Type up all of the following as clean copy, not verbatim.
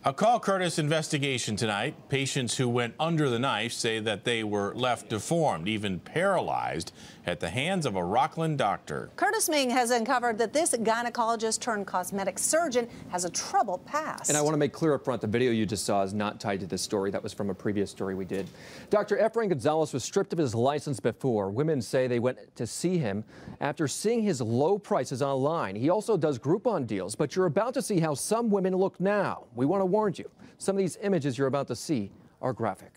A call Kurtis investigation tonight. Patients who went under the knife say that they were left deformed, even paralyzed, at the hands of a Rockland doctor. Kurtis Ming has uncovered that this gynecologist turned cosmetic surgeon has a troubled past. And I want to make clear up front, the video you just saw is not tied to this story. That was from a previous story we did. Dr. Efrain Gonzalez was stripped of his license before. Women say they went to see him after seeing his low prices online. He also does Groupon deals, but you're about to see how some women look now. We want to warn you, some of these images you're about to see are graphic.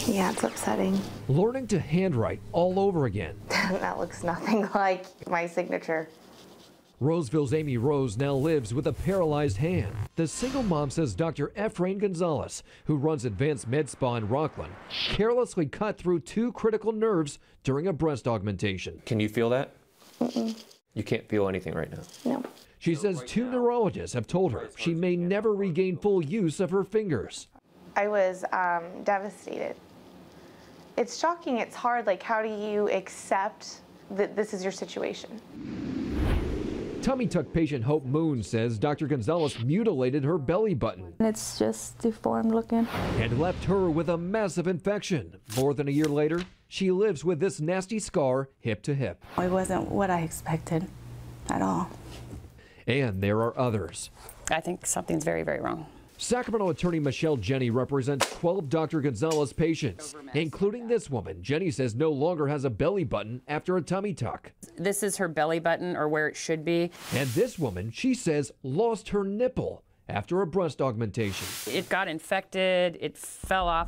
Yeah, it's upsetting. Learning to handwrite all over again. That looks nothing like my signature. Roseville's Amy Rose now lives with a paralyzed hand. The single mom says Dr. Efrain Gonzalez, who runs Advanced Med Spa in Rockland, carelessly cut through 2 critical nerves during a breast augmentation. Can you feel that? Mm-mm. You can't feel anything right now? No. She says 2 neurologists have told her she may never regain full use of her fingers. I was devastated. It's shocking. It's hard. Like, how do you accept that this is your situation? Tummy tuck patient Hope Moon says Dr. Gonzalez mutilated her belly button. It's just deformed looking. And left her with a massive infection. More than a year later, she lives with this nasty scar hip to hip. It wasn't what I expected at all. And there are others. I think something's very, very wrong. Sacramento attorney Michelle Jenny represents 12 Dr. Gonzalez patients, including this woman. Jenny says no longer has a belly button after a tummy tuck. This is her belly button, or where it should be. And this woman, she says, lost her nipple after a breast augmentation. It got infected, it fell off.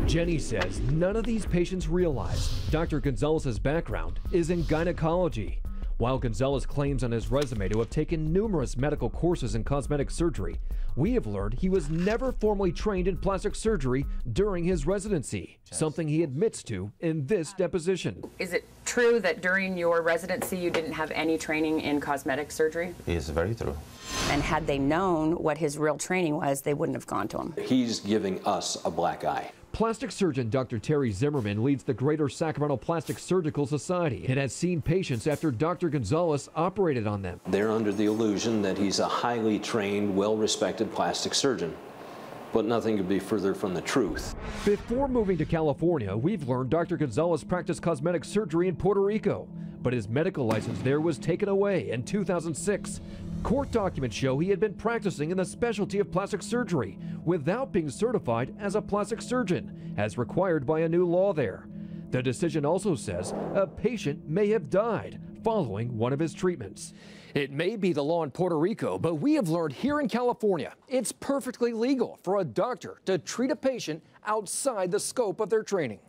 Jenny says none of these patients realize Dr. Gonzalez's background is in gynecology. While Gonzalez claims on his resume to have taken numerous medical courses in cosmetic surgery, we have learned he was never formally trained in plastic surgery during his residency, something he admits to in this deposition. Is it true that during your residency you didn't have any training in cosmetic surgery? It's very true. And had they known what his real training was, they wouldn't have gone to him. He's giving us a black eye. Plastic surgeon Dr. Terry Zimmerman leads the Greater Sacramento Plastic Surgical Society and has seen patients after Dr. Gonzalez operated on them. They're under the illusion that he's a highly trained, well-respected plastic surgeon, but nothing could be further from the truth. Before moving to California, we've learned Dr. Gonzalez practiced cosmetic surgery in Puerto Rico, but his medical license there was taken away in 2006. Court documents show he had been practicing in the specialty of plastic surgery without being certified as a plastic surgeon, as required by a new law there. The decision also says a patient may have died following one of his treatments. It may be the law in Puerto Rico, but we have learned here in California, it's perfectly legal for a doctor to treat a patient outside the scope of their training.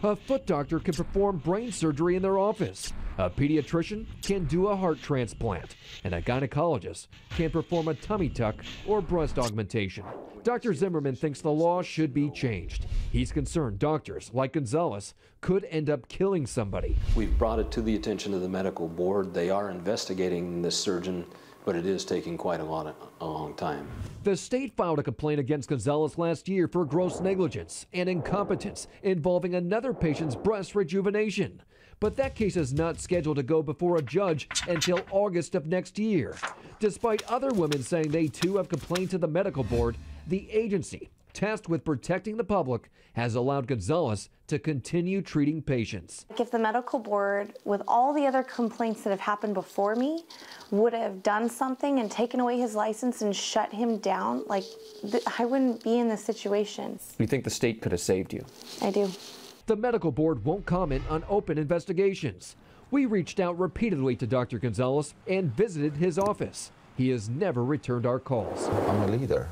A foot doctor can perform brain surgery in their office. A pediatrician can do a heart transplant, and a gynecologist can perform a tummy tuck or breast augmentation. Dr. Zimmerman thinks the law should be changed. He's concerned doctors like Gonzalez could end up killing somebody. We've brought it to the attention of the medical board. They are investigating this surgeon, but it is taking quite a long time. The state filed a complaint against Gonzalez last year for gross negligence and incompetence involving another patient's breast rejuvenation. But that case is not scheduled to go before a judge until August of next year. Despite other women saying they too have complained to the medical board, the agency, tasked with protecting the public, has allowed Gonzalez to continue treating patients. If the medical board, with all the other complaints that have happened before me, would have done something and taken away his license and shut him down, like, I wouldn't be in this situation. You think the state could have saved you? I do. The medical board won't comment on open investigations. We reached out repeatedly to Dr. Gonzalez and visited his office. He has never returned our calls. I'm a leader.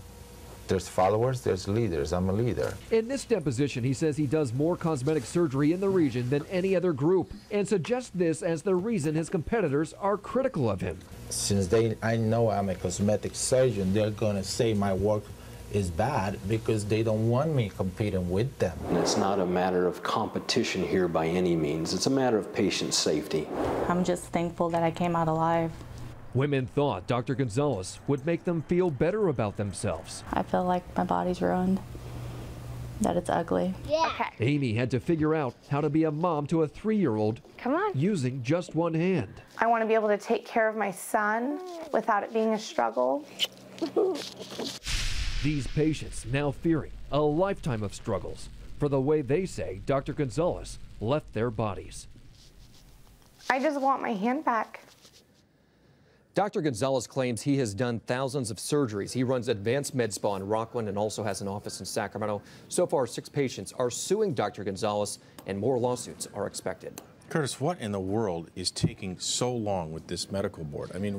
There's followers, there's leaders. I'm a leader. In this deposition, he says he does more cosmetic surgery in the region than any other group and suggests this as the reason his competitors are critical of him. Since I know I'm a cosmetic surgeon, they're going to say my work is bad because they don't want me competing with them. And it's not a matter of competition here by any means. It's a matter of patient safety. I'm just thankful that I came out alive. Women thought Dr. Gonzalez would make them feel better about themselves. I feel like my body's ruined, that it's ugly. Yeah. Okay. Amy had to figure out how to be a mom to a 3-year-old Come on. using just one hand. I want to be able to take care of my son without it being a struggle. These patients now fearing a lifetime of struggles for the way they say Dr. Gonzalez left their bodies. I just want my hand back. Dr. Gonzalez claims he has done thousands of surgeries. He runs Advanced Med Spa in Rockland and also has an office in Sacramento. So far, 6 patients are suing Dr. Gonzalez, and more lawsuits are expected. Curtis, what in the world is taking so long with this medical board? I mean,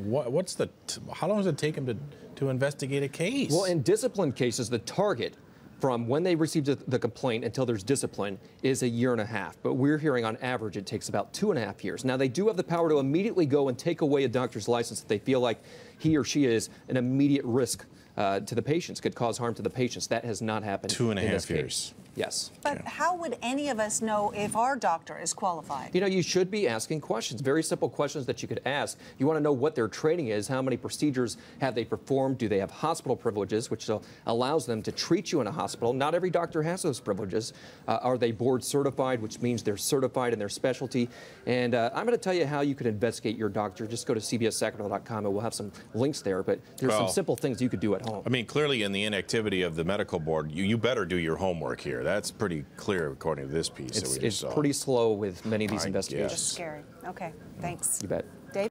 how long does it take him to investigate a case? Well, in discipline cases, the target from when they received the complaint until there's discipline is 1.5 years. But we're hearing on average it takes about 2.5 years. Now, they do have the power to immediately go and take away a doctor's license if they feel like he or she is an immediate risk to the patients, could cause harm to the patients. That has not happened. 2.5 years. Yes. But how would any of us know if our doctor is qualified? You know, you should be asking questions, very simple questions that you could ask. You want to know what their training is, how many procedures have they performed, do they have hospital privileges, which allows them to treat you in a hospital. Not every doctor has those privileges. Are they board certified, which means they're certified in their specialty. And I'm going to tell you how you could investigate your doctor. Just go to cbssacramento.com and we'll have some links there. But there's some simple things you could do at home. I mean, clearly in the inactivity of the medical board, you better do your homework here. That's pretty clear according to this piece that we just saw. It's pretty slow with many of these investigations. That's scary. Okay, thanks. You bet. Dave?